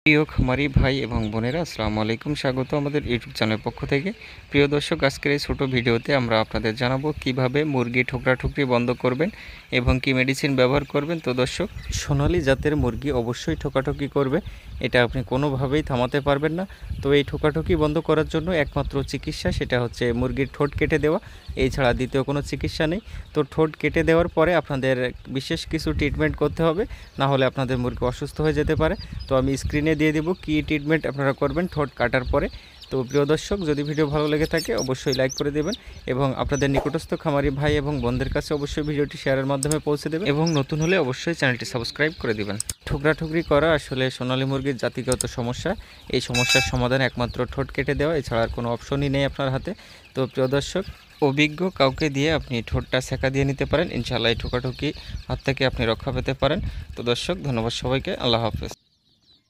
প্রিয় খামারি ভাই এবং বোনেরা, আসসালামু আলাইকুম। স্বাগত আমাদের ইউটিউব চ্যানেলের পক্ষ থেকে। প্রিয় দর্শক, আজকের এই ছোটো ভিডিওতে আমরা আপনাদের জানাবো কিভাবে মুরগি ঠোকরাঠুকরি বন্ধ করবেন এবং কি মেডিসিন ব্যবহার করবেন। তো দর্শক, সোনালী জাতের মুরগি অবশ্যই ঠোকাঠুকি করবে, এটা আপনি কোনোভাবেই থামাতে পারবেন না। তো এই ঠোকাঠুকি বন্ধ করার জন্য একমাত্র চিকিৎসা, সেটা হচ্ছে মুরগির ঠোঁট কেটে দেওয়া, এছাড়া দ্বিতীয় কোনো চিকিৎসা নেই। তো ঠোঁট কেটে দেওয়ার পরে আপনাদের বিশেষ কিছু ট্রিটমেন্ট করতে হবে, না হলে আপনাদের মুরগি অসুস্থ হয়ে যেতে পারে। তো আমি স্ক্রিনে দিয়ে দিব কি ট্রিটমেন্ট আপনারা করবেন ঠোঁট কাটার পরে। তো প্রিয় দর্শক, যদি ভিডিও ভালো লেগে থাকে অবশ্যই লাইক করে দেবেন এবং আপনাদের নিকটস্থ খামারি ভাই এবং বোনদের কাছে অবশ্যই ভিডিওটি শেয়ারের মাধ্যমে পৌঁছে দেবেন এবং নতুন হলে অবশ্যই চ্যানেলটি সাবস্ক্রাইব করে দিবেন। ঠুকরাঠুকরি করা আসলে সোনালী মুরগির জাতিগত সমস্যা। এই সমস্যার সমাধান একমাত্র ঠোঁট কেটে দেওয়া, এছাড়া আর কোনো অপশনই নেই আপনার হাতে। তো প্রিয় দর্শক, অভিজ্ঞ কাউকে দিয়ে আপনি ঠোঁটটা সেঁকা দিয়ে নিতে পারেন, ইনশাআল্লাহ এই ঠোকাঠুকি হাত থেকে আপনি রক্ষা পেতে পারেন। তো দর্শক, ধন্যবাদ সবাইকে। আল্লাহ হাফেজ।